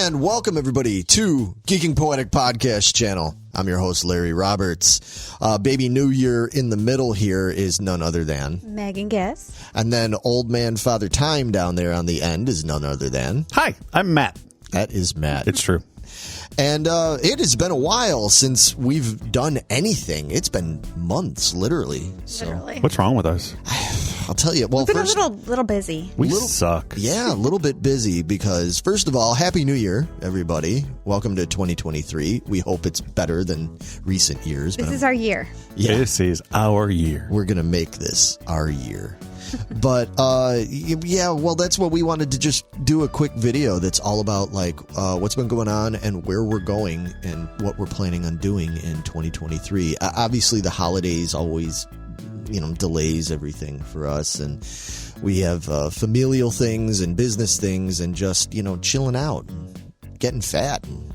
And welcome, everybody, to Geeking Poetic Podcast Channel. I'm your host, Larry Roberts. Baby New Year in the middle here is none other than Megan Guess. And then Old Man Father Time down there on the end is none other than... Hi, I'm Matt. That is Matt. It's true. And it has been a while since we've done anything. It's been months, literally. So What's wrong with us? I'll tell you. Well, We've been first, a little busy. We suck. Yeah, a little bit busy because, first of all, Happy New Year, everybody. Welcome to 2023. We hope it's better than recent years. This is our year. Yeah, This is our year. we're going to make this our year. But, yeah, well, that's what we wanted to just do a quick video that's all about, like, what's been going on and where we're going and what we're planning on doing in 2023. Obviously, the holidays always, delays everything for us. And we have familial things and business things and just, chilling out and getting fat and,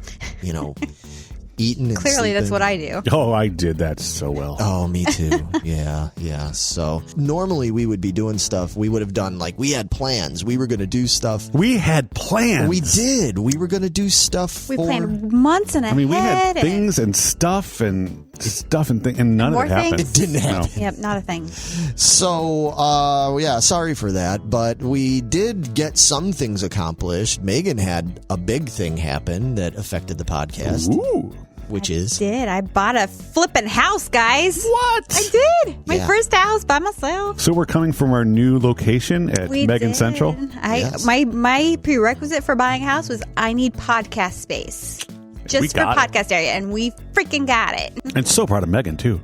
eating and Clearly, that's sleeping. what I do. Oh, I did that so well. Oh, me too. Yeah. So normally we would be doing stuff. We would have done we had plans. We were going to do stuff. We had plans. We did. We were going to do stuff. We planned months and ahead. I mean, we had things and stuff and none More of it happened. things? It didn't happen. Yep, not a thing. So, yeah, sorry for that. But we did get some things accomplished. Megan had a big thing happen that affected the podcast. Ooh. Which is? I bought a flipping house, guys. What? I did. My Yeah. first house by myself. So we're coming from our new location at Megan did. Central? Yes. My prerequisite for buying a house was I need podcast space. We Just for got it. podcast area, and we freaking got it. And so proud of Megan, too.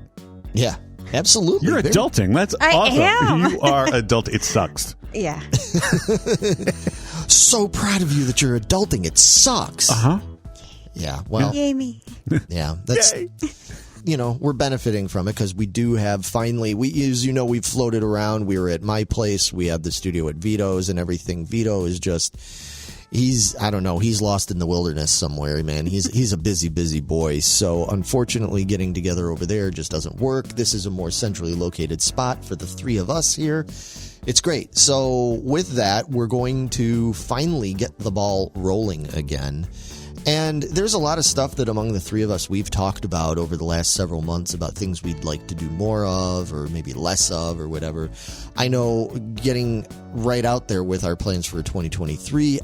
Yeah, absolutely. You're Very- adulting. That's I awesome. am. You are adult. It sucks. Yeah. So proud of you that you're adulting. It sucks. Uh-huh. Yeah, well, Yay me. yeah, that's... Yay. We're benefiting from it because we do have finally, we've floated around. We were at my place. We have the studio at Vito's and everything. Vito is just, he's lost in the wilderness somewhere, man. He's a busy boy. So unfortunately getting together over there just doesn't work. This is a more centrally located spot for the three of us here. It's great. So with that, we're going to finally get the ball rolling again. And there's a lot of stuff that among the three of us we've talked about over the last several months about things we'd like to do more of or maybe less of or whatever. I know getting right out there with our plans for 2023,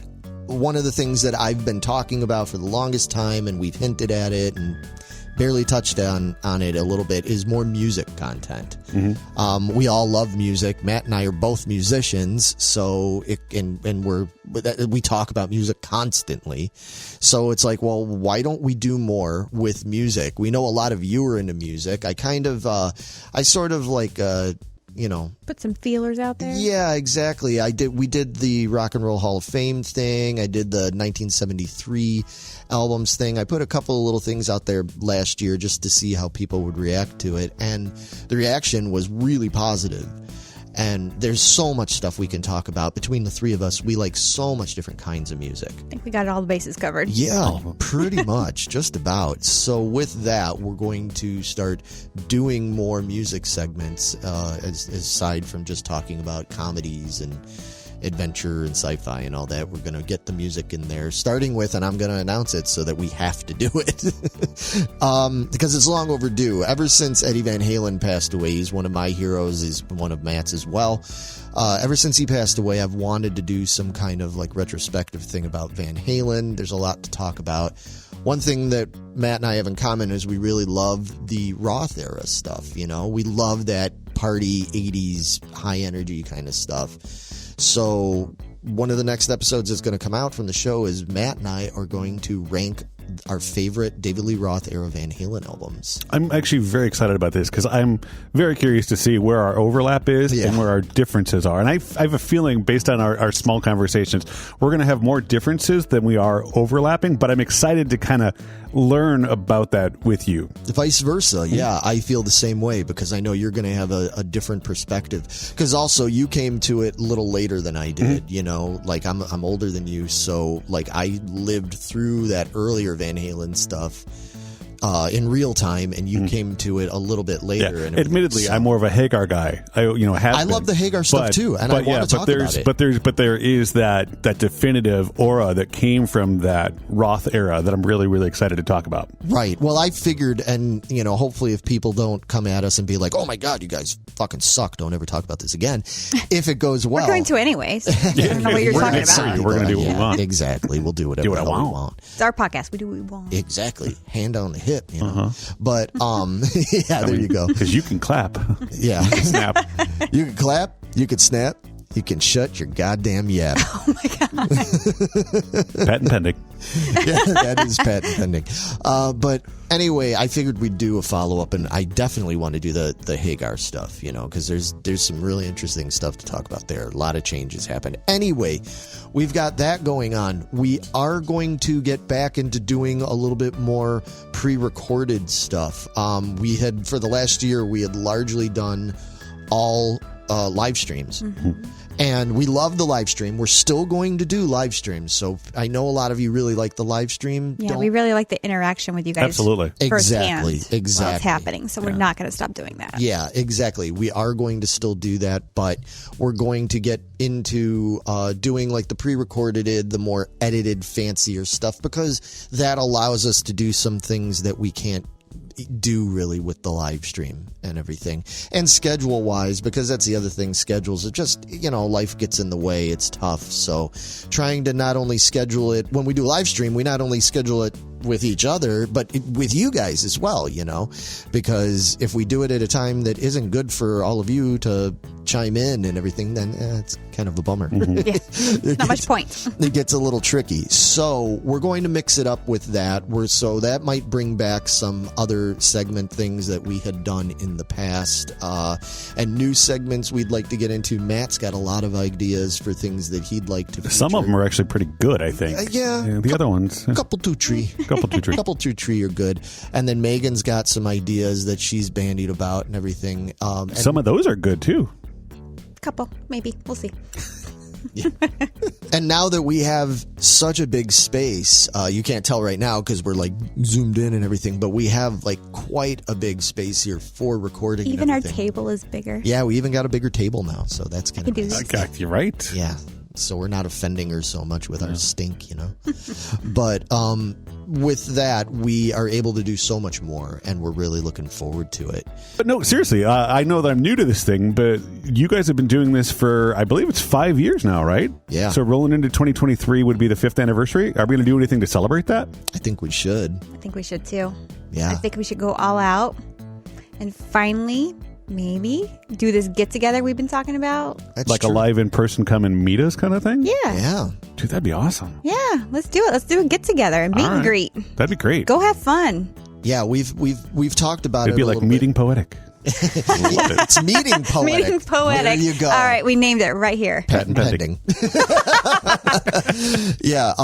one of the things that I've been talking about for the longest time and we've hinted at it and barely touched on it a little bit is more music content. Mm-hmm. We all love music. Matt and I are both musicians, so we talk about music constantly. So it's like, well, why don't we do more with music? We know a lot of you are into music. Put some feelers out there. Yeah, exactly. We did the Rock and Roll Hall of Fame thing. I did the 1973 albums thing. I put a couple of little things out there last year just to see how people would react to it. And the reaction was really positive. And there's so much stuff we can talk about. Between the three of us, we like so much different kinds of music. I think we got all the bases covered. Yeah, pretty much, just about. So with that, we're going to start doing more music segments aside from just talking about comedies and adventure and sci-fi and all that. We're going to get the music in there, starting with, and I'm going to announce it so that we have to do it, because it's long overdue. Ever since Eddie Van Halen passed away, he's one of my heroes, he's one of Matt's as well. Ever since he passed away, I've wanted to do some kind of retrospective thing about Van Halen. There's a lot to talk about. One thing that Matt and I have in common is we really love the Roth era stuff. We love that party 80s high energy kind of stuff. So one of the next episodes that's going to come out from the show is Matt and I are going to rank our favorite David Lee Roth era Van Halen albums. I'm actually very excited about this because I'm very curious to see where our overlap is and where our differences are. And I have a feeling, based on our small conversations, we're going to have more differences than we are overlapping. But I'm excited to kind of learn about that with you. Vice versa. Yeah, I feel the same way because I know you're going to have a different perspective. Because also you came to it a little later than I did. I'm older than you, so I lived through that earlier Van Halen stuff in real time, and you came to it a little bit later. Yeah. And admittedly, so, I'm more of a Hagar guy. I love the Hagar stuff too, and I want to talk about it. But there is that definitive aura that came from that Roth era that I'm really, really excited to talk about. Right. Well, I figured, and hopefully, if people don't come at us and be like, "Oh my God, you guys fucking suck. Don't ever talk about this again." If it goes well, we're going to anyways. I don't know what you're talking about. We're going to do what we want. Exactly. We'll do whatever we want. It's our podcast. We do what we want. Exactly. Hand on the hip. But there you go. Because you can clap. Yeah. You can snap. You can clap. You can snap. You can shut your goddamn yap. Oh my God. Patent pending. Yeah, that is patent pending. But anyway, I figured we'd do a follow-up, and I definitely want to do the Hagar stuff, because there's some really interesting stuff to talk about there. A lot of changes happened. Anyway, we've got that going on. We are going to get back into doing a little bit more pre-recorded stuff. For the last year, we had largely done all live streams. Mm-hmm. And we love the live stream. We're still going to do live streams. So I know a lot of you really like the live stream. Yeah, we really like the interaction with you guys. Absolutely. Exactly. While it's happening. So we're not going to stop doing that. Yeah, exactly. We are going to still do that, but we're going to get into doing like the pre-recorded, the more edited, fancier stuff, because that allows us to do some things that we can't do really with the live stream and everything, and schedule wise, because that's the other thing. Schedules are just, life gets in the way. It's tough. So trying to not only schedule it when we do a live stream, we not only schedule it with each other, but with you guys as well, because if we do it at a time that isn't good for all of you to chime in and everything, then it's kind of a bummer. Mm-hmm. Yeah. Not much point. It gets a little tricky. So we're going to mix it up with that. So that might bring back some other segment things that we had done in the past, and new segments we'd like to get into. Matt's got a lot of ideas for things that he'd like to feature. Some of them are actually pretty good, I think. The other ones. Couple two tree are good. And then Megan's got some ideas that she's bandied about and everything. And some of those are good too. Couple, maybe. We'll see. Yeah. And now that we have such a big space, you can't tell right now because we're like zoomed in and everything, but we have like quite a big space here for recording. Even our table is bigger. Yeah, we even got a bigger table now, so that's kind of nice. You're right. Yeah. So we're not offending her so much with our stink, But with that, we are able to do so much more, and we're really looking forward to it. But no, seriously, I know that I'm new to this thing, but you guys have been doing this for, I believe it's 5 years now, right? Yeah. So rolling into 2023 would be the 5th anniversary. Are we going to do anything to celebrate that? I think we should. I think we should too. Yeah. I think we should go all out and finally maybe do this get together we've been talking about. That's like true. A live in person come and meet us kind of thing? Yeah. Yeah. Dude, that'd be awesome. Yeah, let's do it. Let's do a get together and meet and greet. That'd be great. Go have fun. Yeah, we've talked about It'd be like Meeting Poetic. It's Meeting Poetic. Meeting Poetic. There you go. All right, we named it right here. Patent pending. Yeah.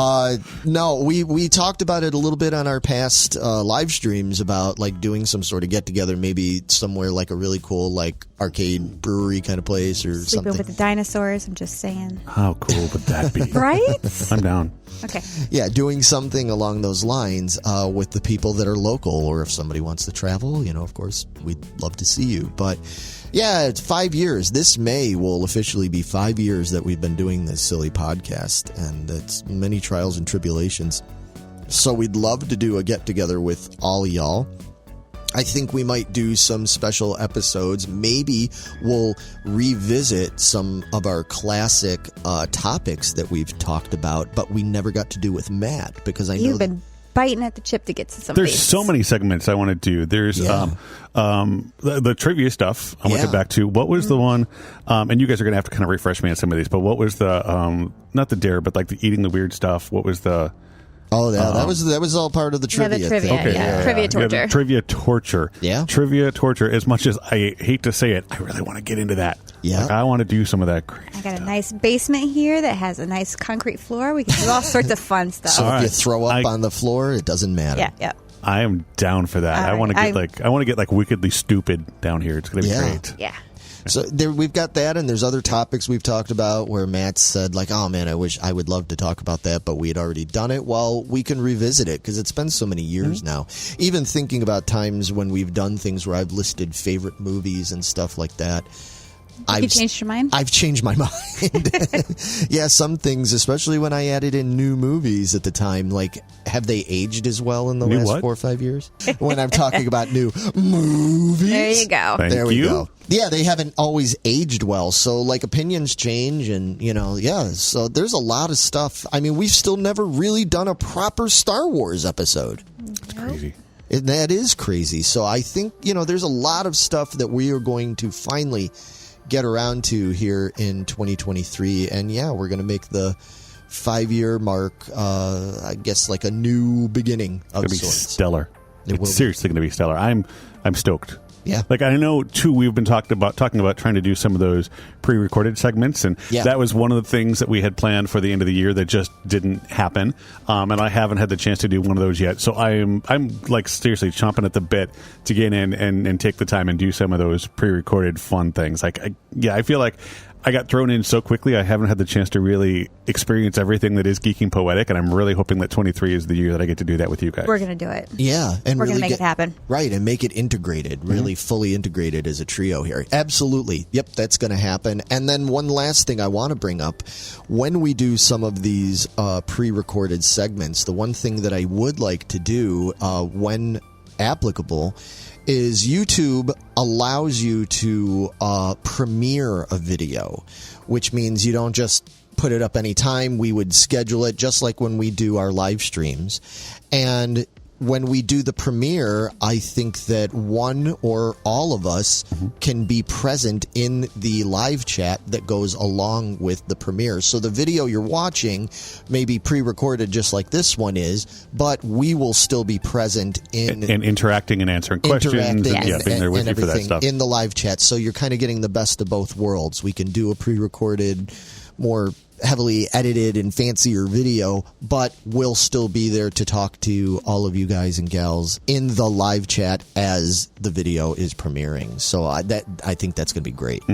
No, we talked about it a little bit on our past live streams about like doing some sort of get together, maybe somewhere like a really cool like arcade brewery kind of place or Sleeping something. with the dinosaurs. I'm just saying. How cool would that be? Right? I'm down. Okay. Yeah, doing something along those lines with the people that are local, or if somebody wants to travel, of course, we'd love to see you. But yeah, it's 5 years. This May will officially be 5 years that we've been doing this silly podcast, and it's many trials and tribulations. So we'd love to do a get together with all y'all. I think we might do some special episodes. Maybe we'll revisit some of our classic topics that we've talked about, but we never got to do with Matt because I know You've been biting at the chip to get to some. There's so many segments I want to do. There's the trivia stuff I want to get back to. What was the one? And you guys are going to have to kind of refresh me on some of these. But what was the not the dare, but like the eating the weird stuff? What was the? Oh, yeah, that was all part of the trivia. Yeah, the trivia. Thing. Okay, trivia torture. Yeah, trivia torture. Yeah, trivia torture. As much as I hate to say it, I really want to get into that. Yeah, like, I want to do some of that crazy I got a nice basement here that has a nice concrete floor. We can do all sorts of fun stuff. So if you throw up on the floor, it doesn't matter. Yeah. I am down for that. I want to get like wickedly stupid down here. It's going to be great. Yeah. So we've got that, and there's other topics we've talked about where Matt said, like, oh, man, I would love to talk about that, but we had already done it. Well, we can revisit it because it's been so many years now. Even thinking about times when we've done things where I've listed favorite movies and stuff like that. You changed your mind? I've changed my mind. Yeah, some things, especially when I added in new movies at the time, like, have they aged as well in the last 4 or 5 years? When I'm talking about new movies. There you go. There we go. Yeah, they haven't always aged well. So, like, opinions change and, so there's a lot of stuff. I mean, we've still never really done a proper Star Wars episode. It's crazy. That is crazy. So I think, there's a lot of stuff that we are going to finally get around to here in 2023, and we're going to make the 5-year mark, I guess, like a new beginning of sorts. It's going to be stellar. It's seriously going to be stellar. I'm stoked. Yeah. Like, I know, too, we've been talking about trying to do some of those pre-recorded segments, and that was one of the things that we had planned for the end of the year that just didn't happen, and I haven't had the chance to do one of those yet. So I'm like, seriously chomping at the bit to get in and take the time and do some of those pre-recorded fun things. Like, I feel like I got thrown in so quickly, I haven't had the chance to really experience everything that is Geeking Poetic, and I'm really hoping that 23 is the year that I get to do that with you guys. We're going to do it. Yeah. And we're really going to make it happen. Right, and make it integrated, really fully integrated as a trio here. Absolutely. Yep, that's going to happen. And then one last thing I want to bring up, when we do some of these pre-recorded segments, the one thing that I would like to do when applicable is YouTube allows you to premiere a video, which means you don't just put it up anytime. We would schedule it just like when we do our live streams. And when we do the premiere, I think that one or all of us can be present in the live chat that goes along with the premiere. So the video you're watching may be pre-recorded just like this one is, but we will still be present in... And interacting and answering questions and being there with you for that stuff. In the live chat. So you're kind of getting the best of both worlds. We can do a pre-recorded, more heavily edited and fancier video, but we'll still be there to talk to all of you guys and gals in the live chat as the video is premiering. So I think that's going to be great.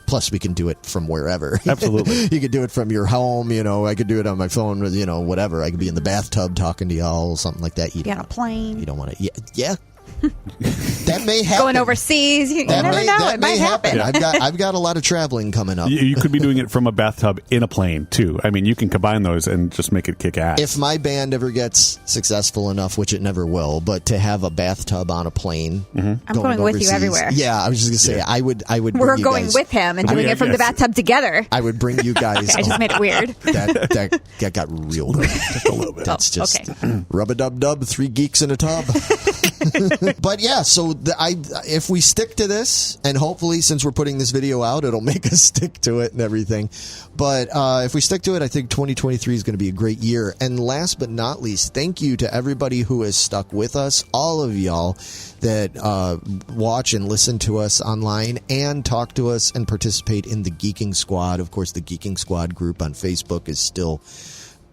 Plus, we can do it from wherever. Absolutely. You could do it from your home, I could do it on my phone, whatever. I could be in the bathtub talking to y'all, something like that. Be on a plane. You don't want to... Yeah. That may happen. Going overseas, you never know. It might happen. I've got a lot of traveling coming up. You could be doing it from a bathtub in a plane too. I mean, you can combine those and just make it kick ass. If my band ever gets successful enough, which it never will, but to have a bathtub on a plane, I'm going with you everywhere. Yeah, I was just gonna say I would. We're going with him and doing it from the bathtub together. I would bring you guys. I just made it weird. That got real good. Just a little bit. That's just rub-a-dub-dub, 3 geeks in a tub. But yeah, so if we stick to this, and hopefully since we're putting this video out, it'll make us stick to it and everything. But if we stick to it, I think 2023 is going to be a great year. And last but not least, thank you to everybody who has stuck with us, all of y'all that watch and listen to us online and talk to us and participate in the Geeking Squad. Of course, the Geeking Squad group on Facebook is still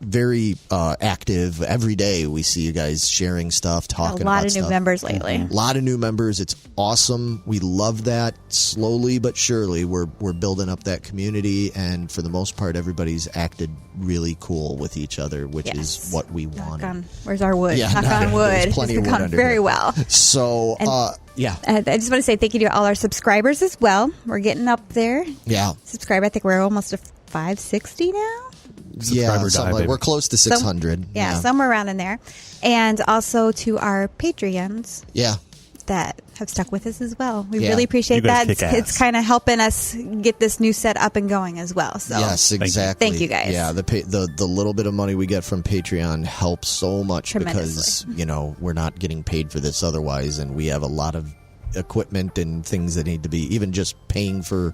very active. Every day we see you guys sharing stuff, talking about stuff. A lot of new members lately. A lot of new members. It's awesome. We love that. Slowly but surely we're building up that community, and for the most part everybody's acted really cool with each other, which is what we wanted. Where's our wood? Yeah, knock on wood. There's plenty of wood under very here. well. So I just want to say thank you to all our subscribers as well. We're getting up there. Yeah. Subscribe. I think we're almost to 560 now. We're close to 600. Somewhere around in there. And also to our Patreons. Yeah. That have stuck with us as well. We really appreciate that. Kick ass. It's kind of helping us get this new set up and going as well. So yes, exactly. Thank you guys. Yeah, the little bit of money we get from Patreon helps so much because we're not getting paid for this otherwise, and we have a lot of equipment and things that need to be even just paying for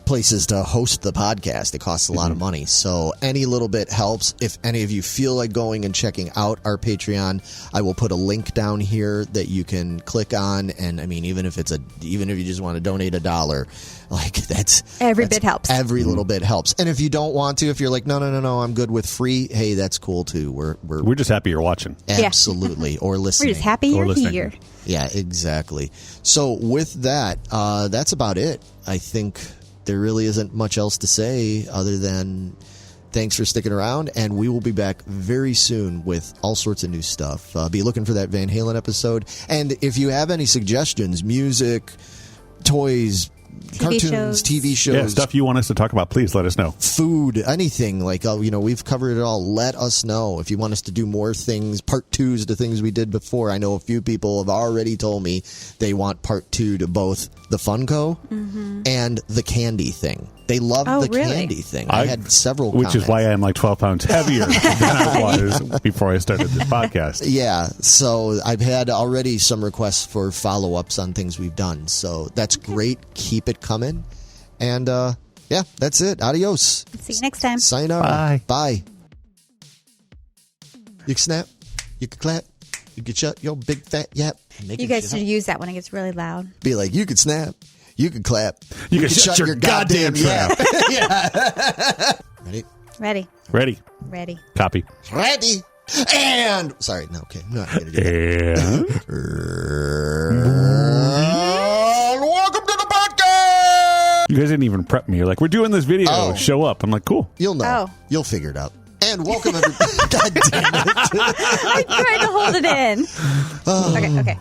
places to host the podcast. It costs a lot of money. So any little bit helps. If any of you feel like going and checking out our Patreon, I will put a link down here that you can click on. And I mean, even if you just want to donate $1, like that's every bit helps. Every little bit helps. And if you don't want to, if you're like, no, I'm good with free. Hey, that's cool too. We're just happy you're watching. Absolutely. Or listening. We're just happy you're here. Yeah, exactly. So with that, that's about it. I think there really isn't much else to say other than thanks for sticking around, and we will be back very soon with all sorts of new stuff. Be looking for that Van Halen episode. And if you have any suggestions, music, toys, cartoons, TV shows. Yeah, stuff you want us to talk about, please let us know. Food, anything. Like, we've covered it all. Let us know. If you want us to do more things, part 2s to things we did before. I know a few people have already told me they want part 2 to both the Funko and the candy thing. They love the candy thing. I had several Which comments. is why I'm like 12 pounds heavier than I was before I started this podcast. Yeah, so I've had already some requests for follow-ups on things we've done. So that's great. Keep it coming. And, yeah, that's it. Adios. See you next time. Sayonara. Bye. Bye. You can snap. You can clap. You can shut your big fat yap. You guys should use that when it gets really loud. Be like, you can snap. You can clap. You can shut your goddamn trap. Yeah. Ready? Ready. Copy. Ready. And sorry, no, okay. I'm not going to do that. And welcome to the podcast. You guys didn't even prep me. You're like, we're doing this video. Oh. Show up. I'm like, cool. You'll know. Oh. You'll figure it out. And welcome everybody. God damn it. I tried to hold it in. Okay.